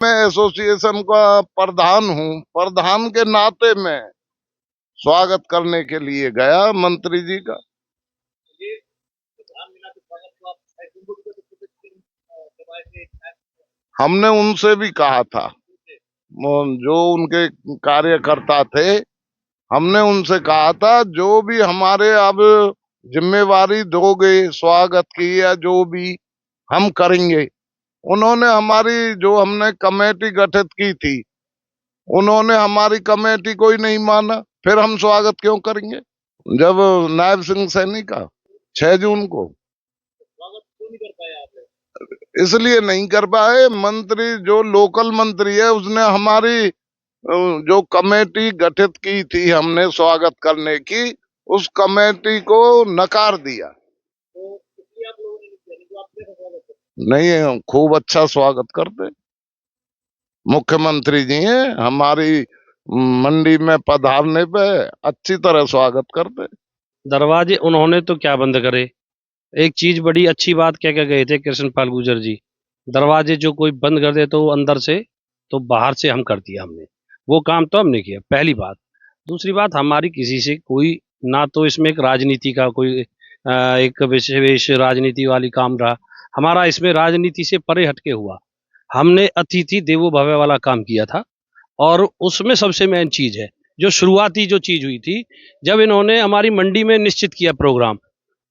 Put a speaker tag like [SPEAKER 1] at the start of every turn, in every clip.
[SPEAKER 1] मैं एसोसिएशन का प्रधान हूँ। प्रधान के नाते मैं स्वागत करने के लिए गया मंत्री जी का। हमने उनसे भी कहा था, जो उनके कार्यकर्ता थे, हमने उनसे कहा था जो भी हमारे अब जिम्मेवारी दोगे स्वागत की या जो भी हम करेंगे। उन्होंने हमारी जो हमने कमेटी गठित की थी, उन्होंने हमारी कमेटी को ही नहीं माना, फिर हम स्वागत क्यों करेंगे? जब नायब सिंह सैनी का 6 जून को इसलिए नहीं कर पाए, मंत्री जो लोकल मंत्री है उसने हमारी जो कमेटी गठित की थी हमने स्वागत करने की, उस कमेटी को नकार दिया। नहीं, खूब अच्छा स्वागत करते। मुख्यमंत्री जी हैं, हमारी मंडी में पधारने पे अच्छी तरह स्वागत करते।
[SPEAKER 2] दरवाजे उन्होंने तो क्या बंद करे। एक चीज बड़ी अच्छी बात कह के गए थे कृष्णपाल गुर्जर जी, दरवाजे जो कोई बंद कर दे तो अंदर से तो बाहर से हम कर दिया हमने, वो काम तो हमने किया, पहली बात। दूसरी बात, हमारी किसी से कोई ना तो इसमें एक राजनीति का कोई एक विशेष राजनीति वाली काम रहा हमारा, इसमें राजनीति से परे हटके हुआ। हमने अतिथि देवो भव वाला काम किया था। और उसमें सबसे मेन चीज है जो शुरुआती जो चीज हुई थी, जब इन्होंने हमारी मंडी में निश्चित किया प्रोग्राम,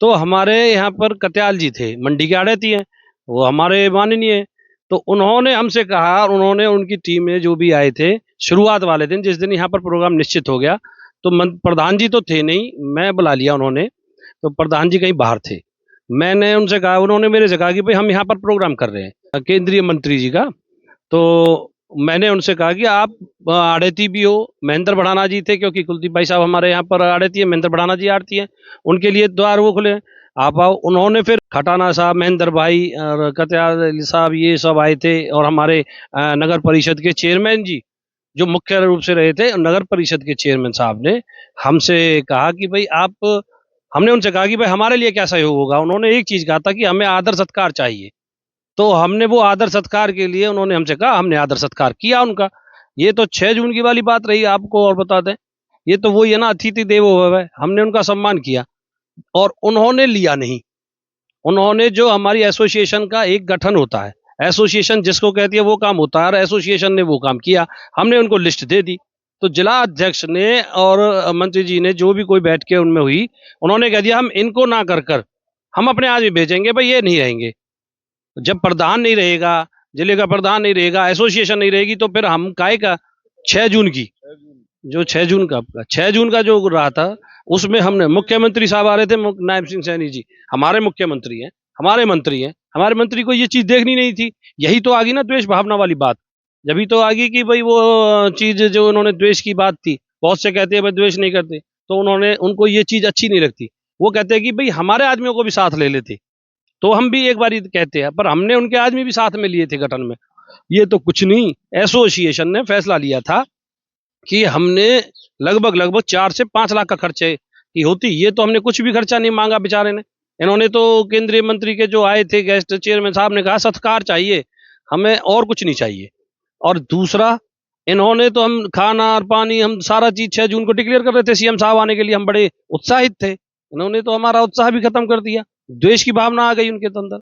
[SPEAKER 2] तो हमारे यहाँ पर कत्याल जी थे, मंडी के आड़ती हैं, वो हमारे माननीय हैं। तो उन्होंने हमसे कहा, और उन्होंने उनकी टीम में जो भी आए थे शुरुआत वाले दिन, जिस दिन यहाँ पर प्रोग्राम निश्चित हो गया, तो प्रधान जी तो थे नहीं, मैं बुला लिया उन्होंने, तो प्रधान जी कहीं बाहर थे। मैंने उनसे कहा, उन्होंने मेरे से कहा कि भाई हम यहाँ पर प्रोग्राम कर रहे हैं केंद्रीय मंत्री जी का। तो मैंने उनसे कहा कि आप आड़ती भी हो, महेंद्र बढ़ाना जी थे, क्योंकि कुलदीप भाई साहब हमारे यहाँ पर आड़ती है, महेंद्र बढ़ाना जी आड़ती है, उनके लिए द्वार वो खुले, आप आओ। उन्होंने फिर खटाना साहब, महेंद्र भाई और कत्याल साहब, ये सब आए थे, और हमारे नगर परिषद के चेयरमैन जी जो मुख्य रूप से रहे थे, नगर परिषद के चेयरमैन साहब ने हमसे कहा कि भाई आप, हमने उनसे कहा कि भाई हमारे लिए क्या सहयोग होगा। उन्होंने एक चीज कहा था कि हमें आदर सत्कार चाहिए, तो हमने वो आदर सत्कार के लिए, उन्होंने हमसे कहा, हमने आदर सत्कार किया उनका। ये तो 6 जून की वाली बात रही, आपको और बता दें, ये तो वही है ना, अतिथि देवो भव है, हमने उनका सम्मान किया। और उन्होंने लिया नहीं, उन्होंने जो हमारी एसोसिएशन का एक गठन होता है, एसोसिएशन जिसको कहती है वो काम होता है, और एसोसिएशन ने वो काम किया, हमने उनको लिस्ट दे दी। तो जिला अध्यक्ष ने और मंत्री जी ने जो भी कोई बैठ के उनमें हुई, उन्होंने कह दिया हम इनको ना कर हम अपने आदमी भेजेंगे, भाई ये नहीं रहेंगे। जब प्रधान नहीं रहेगा, जिले का प्रधान नहीं रहेगा, एसोसिएशन नहीं रहेगी, तो फिर हम काहे का 6 जून की, जो 6 जून का 6 जून का जो रहा था, उसमें हमने, मुख्यमंत्री साहब आ रहे थे, नायब सिंह सैनी जी हमारे मुख्यमंत्री हैं, हमारे मंत्री हैं, हमारे मंत्री को ये चीज देखनी नहीं थी। यही तो आ गई ना द्वेष भावना वाली बात, जब तो आ गई कि भाई वो चीज जो उन्होंने द्वेष की बात थी, बहुत से कहते हैं भाई द्वेष नहीं करते, तो उन्होंने, उनको ये चीज अच्छी नहीं लगती। वो कहते हैं कि भाई हमारे आदमियों को भी साथ ले लेते, तो हम भी एक बार कहते हैं, पर हमने उनके आदमी भी साथ में लिए थे गठन में। ये तो कुछ नहीं, एसोसिएशन ने फैसला लिया था कि हमने लगभग लगभग 4 से 5 लाख का खर्चे की होती, ये तो हमने कुछ भी खर्चा नहीं मांगा बेचारे ने। इन्होंने तो केंद्रीय मंत्री के जो आए थे गेस्ट चेयरमैन साहब ने कहा सत्कार चाहिए हमें, और कुछ नहीं चाहिए। और दूसरा, इन्होंने तो हम खाना और पानी, हम सारा चीज 6 जून को डिक्लेयर कर रहे थे सीएम साहब आने के लिए, हम बड़े उत्साहित थे, इन्होंने तो हमारा उत्साह भी खत्म कर दिया, द्वेष की भावना आ गई उनके अंदर।